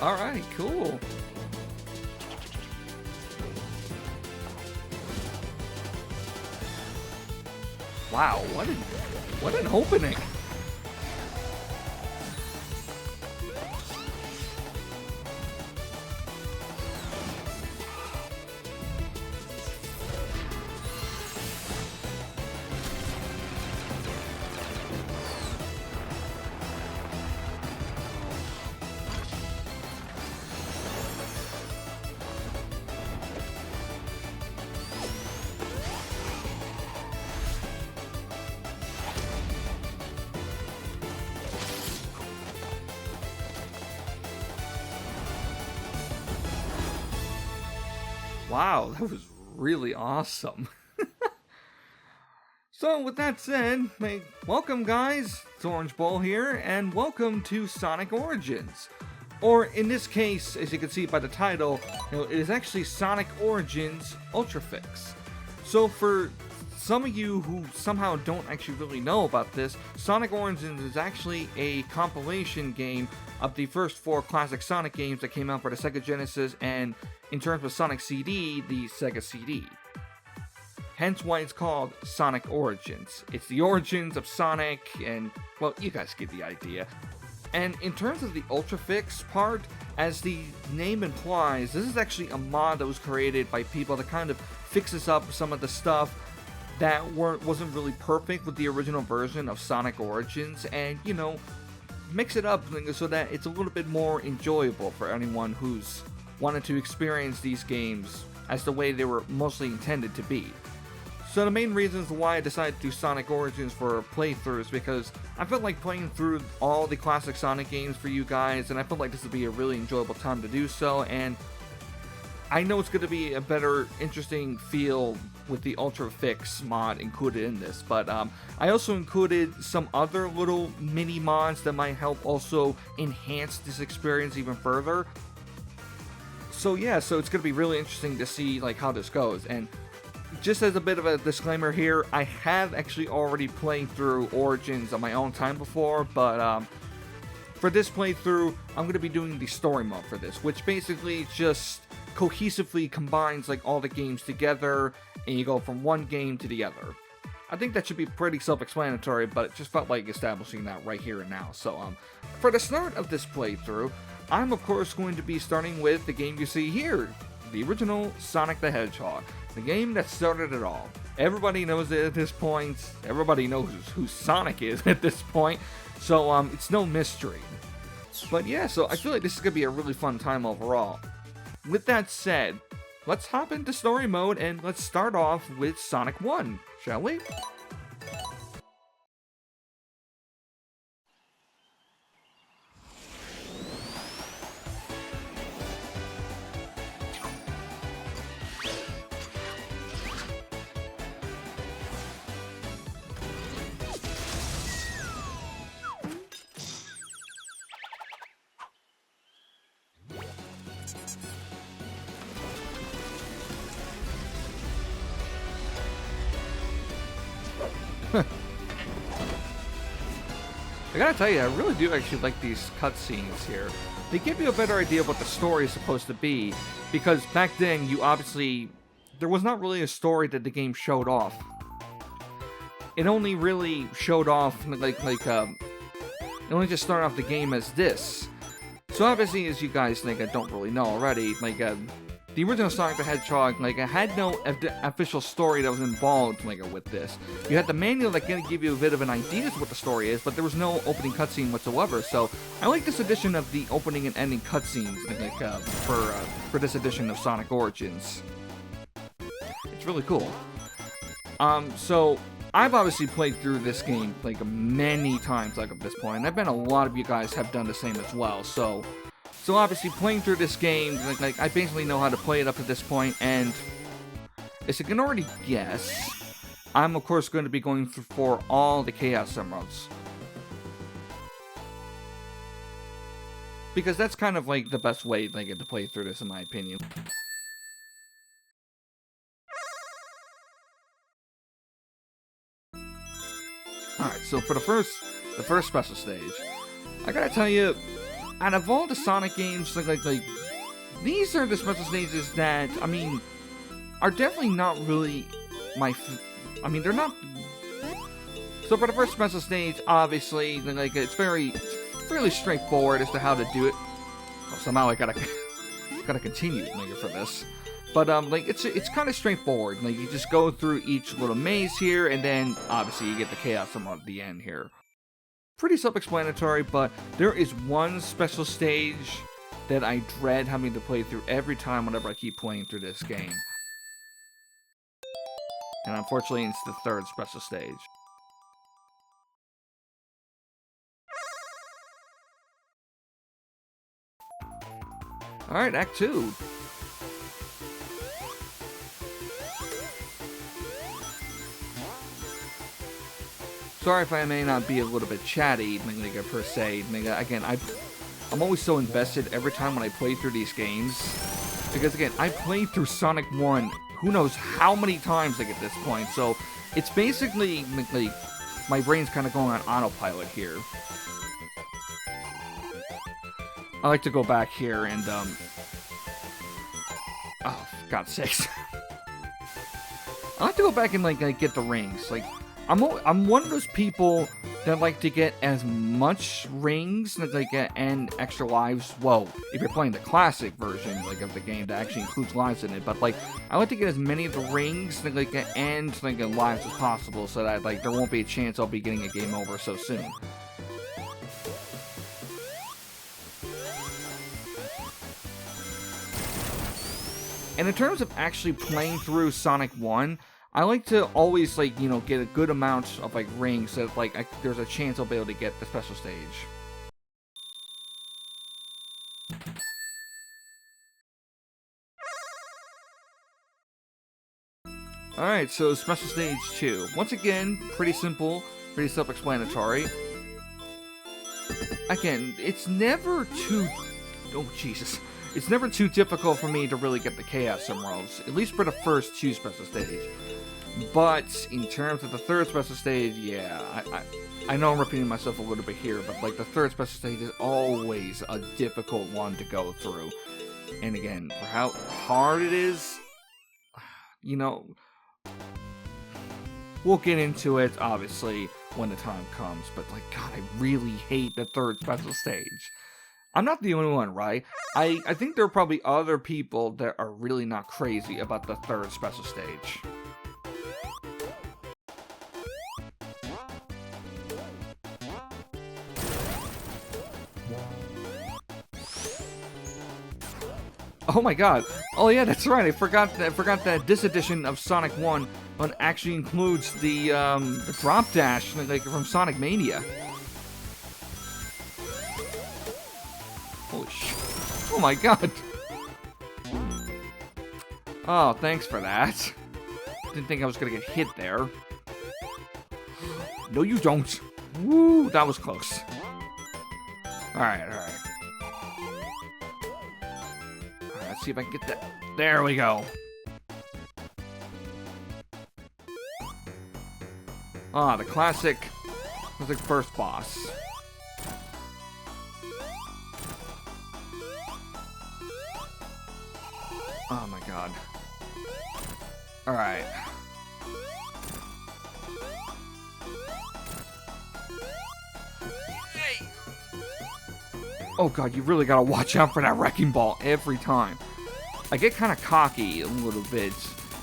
Alright, cool. Wow, what an opening. Wow, that was really awesome. So, with that said, welcome guys, it's Orange Bull here, and welcome to Sonic Origins. Or, in this case, as you can see by the title, it is actually Sonic Origins Ultra Fix. So, for some of you who somehow don't actually really know about this, Sonic Origins is actually a compilation game of the first 4 classic Sonic games that came out for the Sega Genesis, and in terms of Sonic CD, the Sega CD. Hence why it's called Sonic Origins. It's the origins of Sonic, and, well, you guys get the idea. And in terms of the Ultra Fix part, as the name implies, this is actually a mod that was created by people that kind of fixes up some of the stuff that wasn't really perfect with the original version of Sonic Origins, and, you know, mix it up so that it's a little bit more enjoyable for anyone who's wanted to experience these games as the way they were mostly intended to be. So the main reasons why I decided to do Sonic Origins for a playthrough is because I felt like playing through all the classic Sonic games for you guys, and I felt like this would be a really enjoyable time to do so, and I know it's going to be a better, interesting feel with the Ultra Fix mod included in this, but I also included some other little mini mods that might help also enhance this experience even further. So yeah, so it's going to be really interesting to see like how this goes. And just as a bit of a disclaimer here, I have actually already played through Origins on my own time before, but for this playthrough, I'm going to be doing the story mode for this, which basically just cohesively combines like all the games together, and you go from one game to the other. I think that should be pretty self-explanatory, but it just felt like establishing that right here and now. So for the start of this playthrough, I'm of course going to be starting with the game you see here, the original Sonic the Hedgehog, the game that started it all. Everybody knows it at this point, everybody knows who Sonic is at this point, so it's no mystery. But yeah, so I feel like this is going to be a really fun time overall. With that said, let's hop into story mode and let's start off with Sonic 1, shall we? I gotta tell you, I really do actually like these cutscenes here. They give you a better idea of what the story is supposed to be, because back then, there was not really a story that the game showed off. It only really showed off, it only just started off the game as this. So obviously, as you guys don't really know already, the original Sonic the Hedgehog, it had no official story that was involved, with this. You had the manual that can give you a bit of an idea of what the story is, but there was no opening cutscene whatsoever. So I like this edition of the opening and ending cutscenes, for this edition of Sonic Origins. It's really cool. So I've obviously played through this game many times at this point, and I bet a lot of you guys have done the same as well. So obviously playing through this game, I basically know how to play it up to this point, and as you can already guess, I'm of course going to be going through for all the Chaos Emeralds. Because that's kind of the best way to play through this in my opinion. Alright, so for the first special stage, I gotta tell you, out of all the Sonic games, like these are the special stages that, I mean, are definitely not really I mean, they're not. So for the first special stage, obviously, like it's fairly straightforward as to how to do it. Oh, somehow I gotta continue like for this. But like it's kind of straightforward. Like you just go through each little maze here, and then obviously you get the Chaos Emerald at the end here. Pretty self-explanatory, but there is one special stage that I dread having to play through every time whenever I keep playing through this game. And unfortunately, it's the third special stage. Alright, Act 2. Sorry if I may not be a little bit chatty, per se. Again, I'm always so invested every time when I play through these games. Because again, I played through Sonic 1 who knows how many times like at this point. So it's basically like my brain's kind of going on autopilot here. I like to go back here and oh, for God's sakes. I like to go back and like get the rings. Like I'm one of those people that like to get as much rings like and extra lives. Well, if you're playing the classic version like of the game that actually includes lives in it, but like I like to get as many of the rings like and like lives as possible, so that like there won't be a chance I'll be getting a game over so soon. And in terms of actually playing through Sonic 1, I like to always, like, you know, get a good amount of, like, rings so that, like, there's a chance I'll be able to get the special stage. Alright, so special stage 2. Once again, pretty simple, pretty self-explanatory. Again, it's never too... Oh, Jesus. It's never too difficult for me to really get the Chaos Emeralds, at least for the first 2 special stages. But in terms of the third special stage, yeah, I know I'm repeating myself a little bit here, but like the third special stage is always a difficult one to go through. And again, for how hard it is, you know, we'll get into it, obviously, when the time comes. But like, God, I really hate the third special stage. I'm not the only one, right? I think there are probably other people that are really not crazy about the third special stage. Oh my god. Oh yeah, that's right. I forgot that this edition of Sonic 1 actually includes the drop dash like from Sonic Mania. Holy shit. Oh my god. Oh, thanks for that. Didn't think I was gonna get hit there. No, you don't. Woo, that was close. Alright. Let's see if I can get that. There we go. Ah, the classic first boss. Oh my god. Alright. Oh god, you really gotta watch out for that wrecking ball every time. I get kind of cocky a little bit,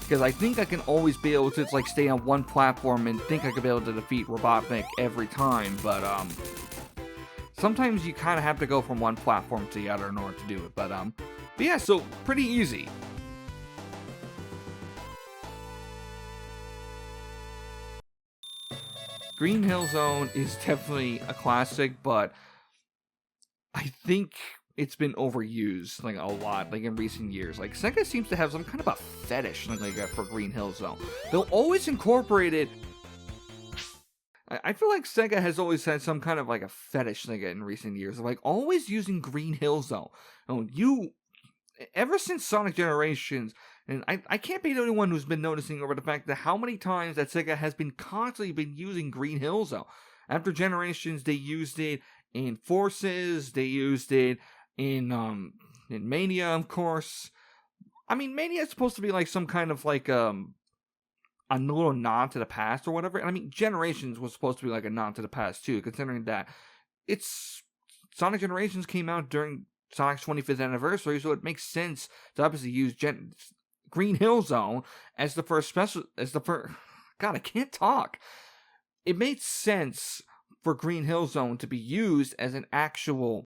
because I think I can always be able to like stay on one platform and think I could be able to defeat Robotnik every time, but sometimes you kind of have to go from one platform to the other in order to do it, but yeah, so pretty easy. Green Hill Zone is definitely a classic, but I think it's been overused like a lot, like in recent years. Like Sega seems to have some kind of a fetish like for Green Hill Zone. They'll always incorporate it. I feel like Sega has always had some kind of like a fetish like in recent years, like always using Green Hill Zone. Ever since Sonic Generations, and I can't be the only one who's been noticing over the fact that how many times that Sega has been constantly using Green Hill Zone. After Generations, they used it in Forces. They used it in Mania, of course. I mean, Mania is supposed to be like some kind of like a little nod to the past or whatever. And I mean, Generations was supposed to be like a nod to the past too, considering that it's Sonic Generations came out during Sonic's 25th anniversary, so it makes sense to obviously use Green Hill Zone as the first God, I can't talk. It made sense for Green Hill Zone to be used as an actual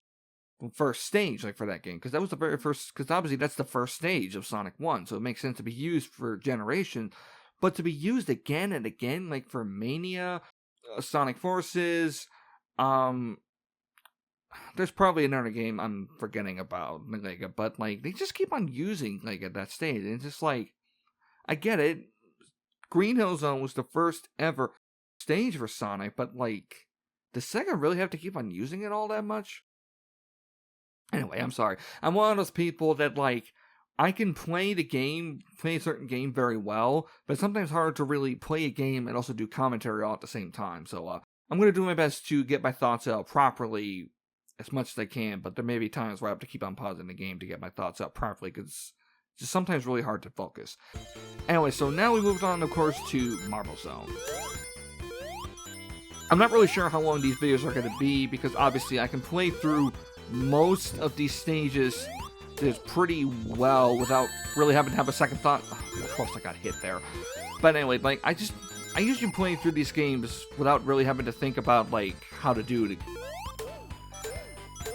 first stage, like for that game, because that was the very first. Because obviously that's the first stage of Sonic 1, so it makes sense to be used for Generation, but to be used again and again, like for Mania, Sonic Forces, there's probably another game I'm forgetting about, like, but like they just keep on using like at that stage, and it's just like, I get it. Green Hill Zone was the first ever stage for Sonic, but like, does Sega really have to keep on using it all that much? Anyway, I'm sorry. I'm one of those people that like, I can play a certain game very well, but it's sometimes hard to really play a game and also do commentary all at the same time. So I'm going to do my best to get my thoughts out properly as much as I can, but there may be times where I have to keep on pausing the game to get my thoughts out properly, because it's just sometimes really hard to focus. Anyway, so now we moved on, of course, to Marble Zone. I'm not really sure how long these videos are going to be, because obviously I can play through most of these stages pretty well without really having to have a second thought. Oh, of course I got hit there. But anyway, like, I usually play through these games without really having to think about, like, how to do it.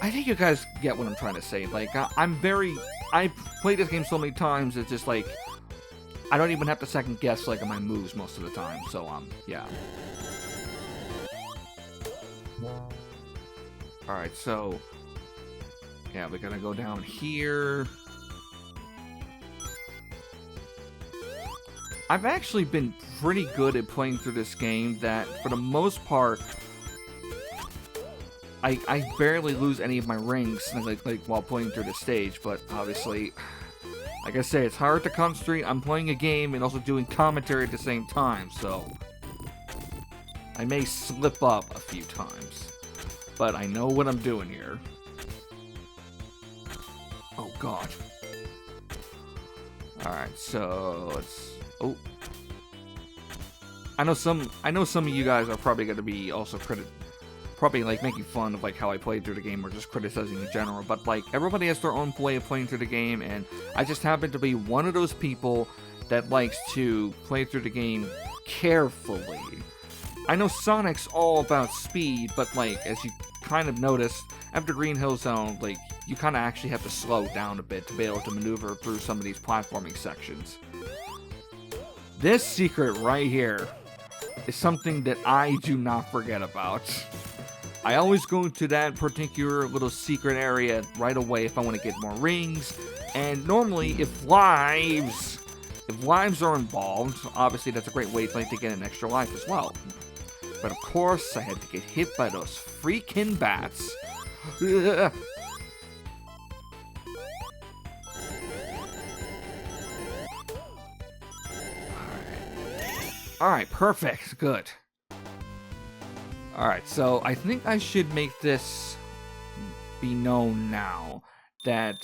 I think you guys get what I'm trying to say. Like, I've played this game so many times, it's just like, I don't even have to second guess, like, my moves most of the time. So, yeah. Alright, so, yeah, we're gonna go down here. I've actually been pretty good at playing through this game, that for the most part, I barely lose any of my rings like while playing through the stage, but obviously, like I say, it's hard to concentrate. I'm playing a game and also doing commentary at the same time, so I may slip up a few times, but I know what I'm doing here. Oh god. Alright, so let's... Oh. I know some of you guys are probably going to be also probably like making fun of like how I played through the game or just criticizing in general, but like everybody has their own way of playing through the game, and I just happen to be one of those people that likes to play through the game carefully. I know Sonic's all about speed, but like, as you kind of noticed, after Green Hill Zone, like, you kind of actually have to slow down a bit to be able to maneuver through some of these platforming sections. This secret right here is something that I do not forget about. I always go into that particular little secret area right away if I want to get more rings, and normally if lives are involved, obviously that's a great way to get an extra life as well. But of course, I had to get hit by those freaking bats. Alright, perfect. Good. Alright, so I think I should make this be known now that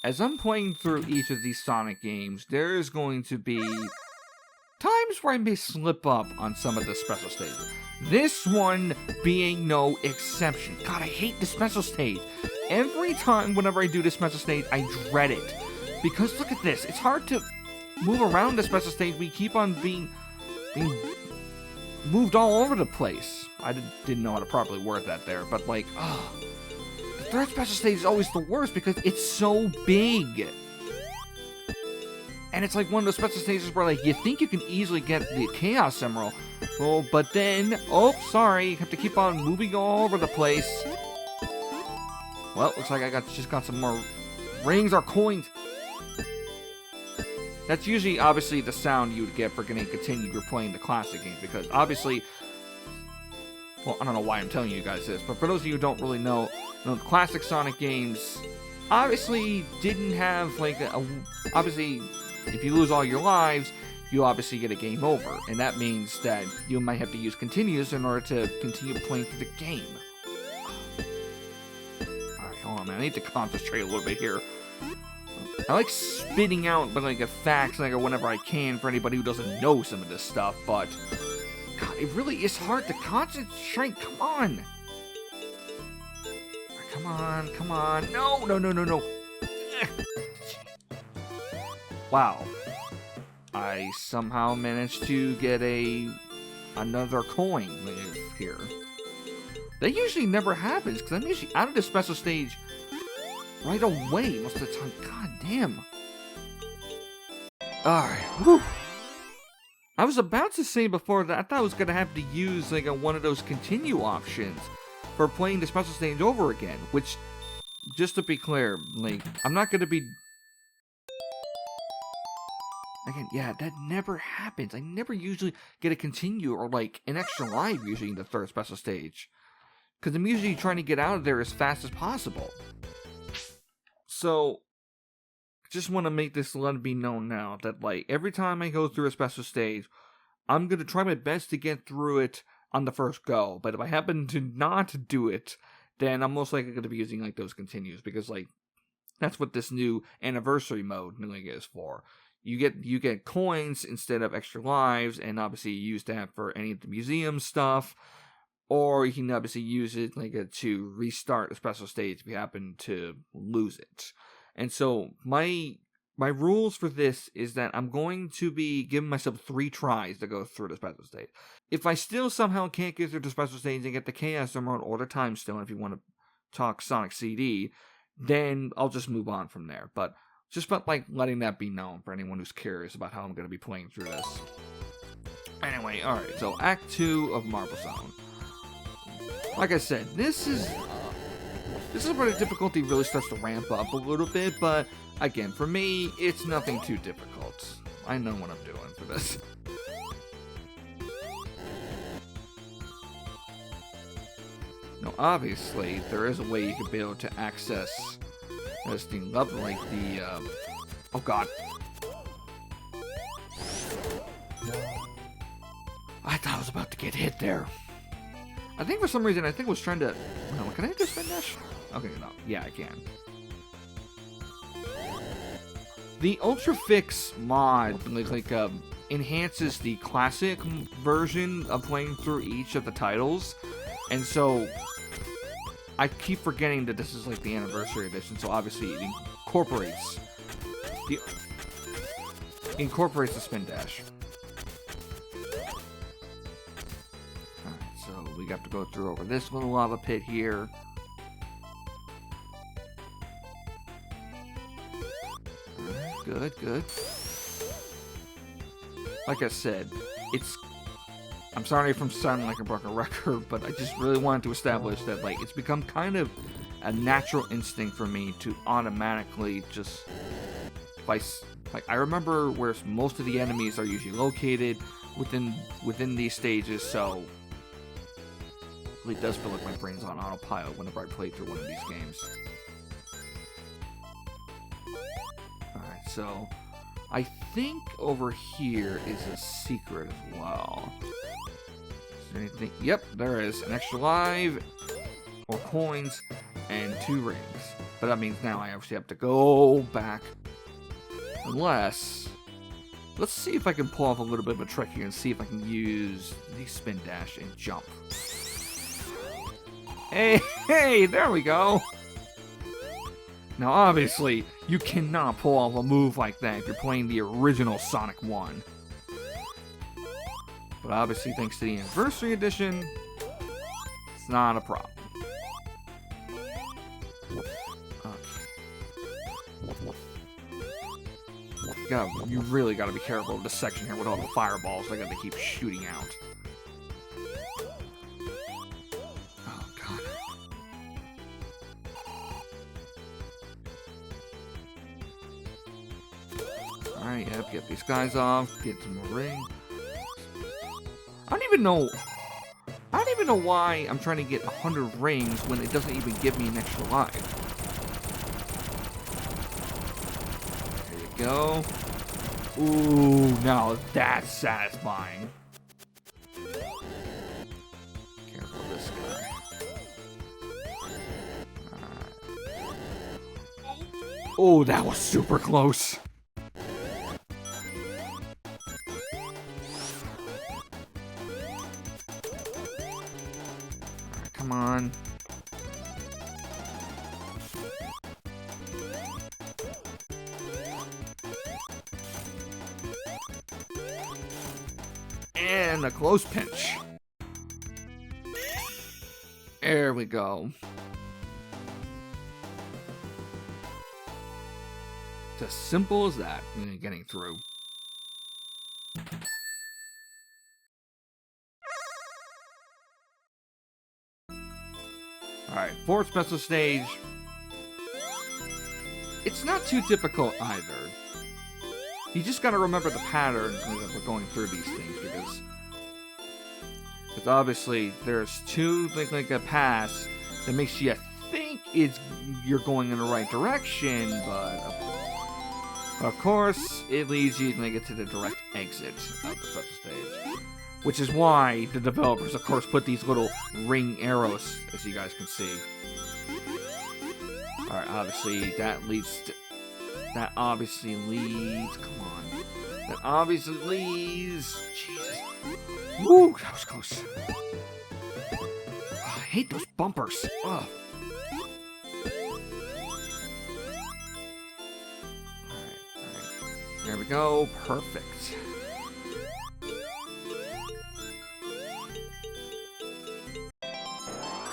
as I'm playing through each of these Sonic games, there is going to be times where I may slip up on some of the special stages. This one being no exception. God, I hate the special stage. Every time whenever I do this special stage, I dread it. Because look at this. It's hard to move around the special stage. We keep on being moved all over the place. I didn't know how to properly word that there, but like, the third special stage is always the worst because it's so big. And it's like one of those special stages where like you think you can easily get the Chaos Emerald, oh, but then, oh, sorry, you have to keep on moving all over the place. Well, looks like I just got some more rings or coins. That's usually, obviously, the sound you would get for getting continued you're playing the classic games, because obviously, well, I don't know why I'm telling you guys this, but for those of you who don't really know, the classic Sonic games obviously didn't have, like, obviously, if you lose all your lives, you obviously get a game over, and that means that you might have to use continues in order to continue playing through the game. on, man. I need to concentrate a little bit here. I like spitting out like a facts like whenever I can for anybody who doesn't know some of this stuff, but God, it really is hard to concentrate. Come on. Come on, come on. No, no, no, no, no. Wow. I somehow managed to get another coin here. That usually never happens, because I'm usually out of the special stage right away most of the time. God damn. Alright, whew. I was about to say before that I thought I was going to have to use like one of those continue options for playing the special stage over again, which, just to be clear, like, I'm not going to be... Again, yeah, that never happens. I never usually get a continue or like an extra life usually in the third special stage. Because I'm usually trying to get out of there as fast as possible. So, just want to make this let it be known now that like every time I go through a special stage, I'm going to try my best to get through it on the first go. But if I happen to not do it, then I'm most likely going to be using like those continues. Because like, that's what this new anniversary mode like is for. You get coins instead of extra lives, and obviously you use that for any of the museum stuff, or you can obviously use it like to restart a special stage if you happen to lose it. And so my rules for this is that I'm going to be giving myself 3 tries to go through the special stage. If I still somehow can't get through the special stage and get the Chaos Emerald or the Time Stone, if you want to talk Sonic CD, then I'll just move on from there. But just about like letting that be known for anyone who's curious about how I'm going to be playing through this. Anyway, alright, so Act 2 of Marble Zone. Like I said, this is where the difficulty really starts to ramp up a little bit, but again, for me, it's nothing too difficult. I know what I'm doing for this. Now, obviously, there is a way you could be able to access this thing level, like the, oh god. I thought I was about to get hit there. I think for some reason, I was trying to, no, can I just spin dash? Okay, no, yeah, I can. The Ultra Fix mod, like, enhances the classic version of playing through each of the titles, and so I keep forgetting that this is like the anniversary edition, so obviously it incorporates the spin dash. Alright, so we got to go through over this little lava pit here. Alright, good, good. Like I said, I'm sorry if I'm sounding like a broken record, but I just really wanted to establish that, like, it's become kind of a natural instinct for me to automatically just, like, I remember where most of the enemies are usually located within these stages, so it really does feel like my brain's on autopilot whenever I play through one of these games. Alright, so I think over here is a secret as well. Anything? Yep, there is an extra live or coins and 2 rings. But that means now I actually have to go back. Unless, let's see if I can pull off a little bit of a trick here and see if I can use the spin dash and jump. Hey, there we go. Now obviously, you cannot pull off a move like that if you're playing the original Sonic 1. But obviously, thanks to the Anniversary Edition, it's not a problem. Okay. You really gotta be careful with this section here with all the fireballs I gotta keep shooting out. Oh, God. Alright, yep, get these guys off, get some more ring. I don't even know why I'm trying to get 100 rings when it doesn't even give me an extra life. There you go. Ooh, now that's satisfying. Careful of this guy. Alright. Oh, that was super close. Come on. And a close pinch. There we go. It's as simple as that, getting through. Alright, fourth special stage. It's not too difficult either. You just gotta remember the pattern that we're going through these things, because obviously there's two, like a pass that makes you think you're going in the right direction, but of course it leads you to the direct exit of the special stage. Which is why the developers, of course, put these little ring arrows, as you guys can see. Alright, obviously, that leads to... That obviously leads... Come on. That obviously leads... Jesus. Woo! That was close. Oh, I hate those bumpers. Ugh. Alright. There we go. Perfect.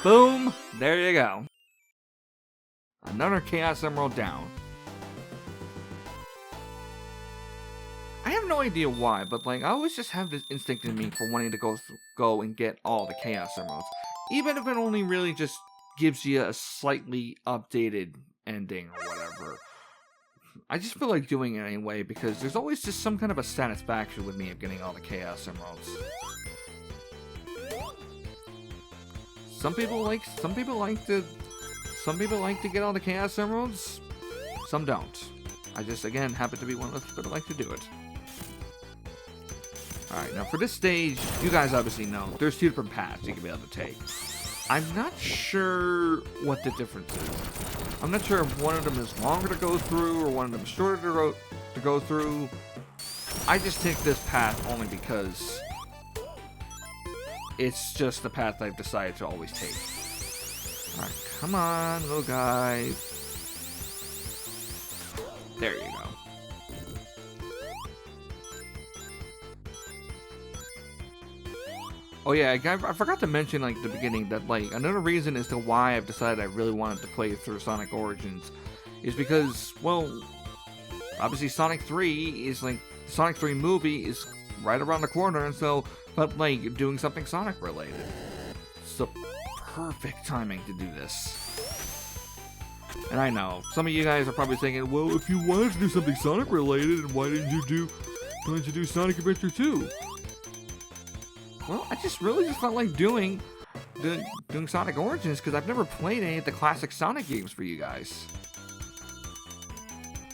Boom! There you go. Another Chaos Emerald down. I have no idea why, but I always just have this instinct in me for wanting to go and get all the Chaos Emeralds. Even if it only really just gives you a slightly updated ending or whatever. I just feel like doing it anyway, because there's always just some kind of a satisfaction with me of getting all the Chaos Emeralds. Some people like to get all the Chaos Emeralds. Some don't. I just, again, happen to be one of those people that like to do it. Alright, now for this stage, you guys obviously know, there's two different paths you can be able to take. I'm not sure what the difference is. I'm not sure if one of them is longer to go through, or one of them is shorter to go through. I just take this path only because it's just the path I've decided to always take. Alright, come on, little guy. There you go. Oh yeah, I forgot to mention at the beginning that another reason as to why I've decided I really wanted to play through Sonic Origins is because, well, obviously Sonic 3 is Sonic 3 movie is right around the corner, and so but doing something Sonic related. It's the perfect timing to do this. And I know some of you guys are probably thinking, well, if you wanted to do something Sonic related, why didn't you do Sonic Adventure 2? Well, I really felt like doing Sonic Origins because I've never played any of the classic Sonic games for you guys.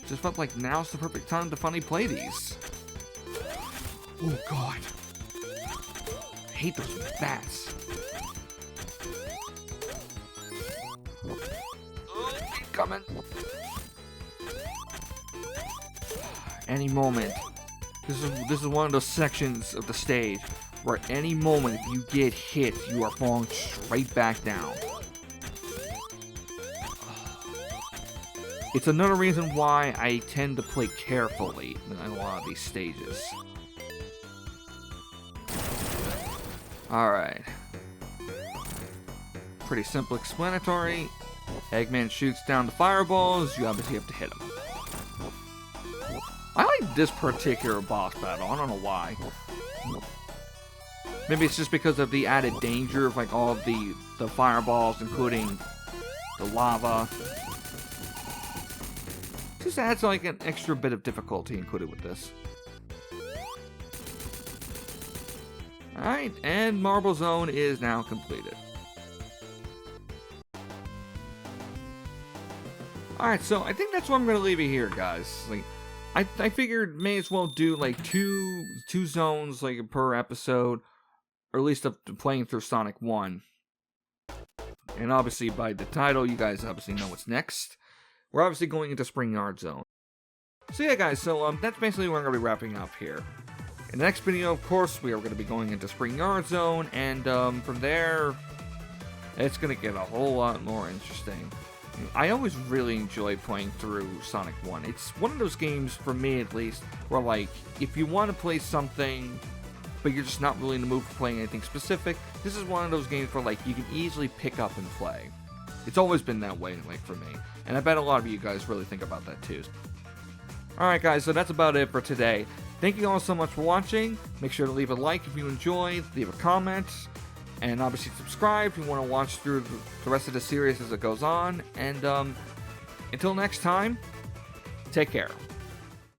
Just felt like now's the perfect time to finally play these. Oh god. I hate those bats. Oh, keep coming. Any moment. This is one of those sections of the stage where at any moment if you get hit, you are falling straight back down. It's another reason why I tend to play carefully in a lot of these stages. Alright. Pretty simple explanatory. Eggman shoots down the fireballs, you obviously have to hit him. I like this particular boss battle, I don't know why. Maybe it's just because of the added danger of all of the fireballs, including the lava. Just adds an extra bit of difficulty included with this. Alright, and Marble Zone is now completed. Alright, so I think that's where I'm going to leave it here, guys. I figured may as well do two zones per episode, or at least up to playing through Sonic 1. And obviously by the title, you guys obviously know what's next. we're obviously going into Spring Yard Zone. So yeah, guys, so that's basically what I'm going to be wrapping up here. In the next video, of course, we are going to be going into Spring Yard Zone, and from there, it's going to get a whole lot more interesting. I always really enjoy playing through Sonic 1. It's one of those games, for me at least, where, like, if you want to play something, but you're just not really in the mood for playing anything specific, this is one of those games where, like, you can easily pick up and play. It's always been that way, like, for me. And I bet a lot of you guys really think about that, too. Alright, guys, so that's about it for today. Thank you all so much for watching. Make sure to leave a like if you enjoyed, leave a comment, and obviously subscribe if you want to watch through the rest of the series as it goes on. And until next time, take care.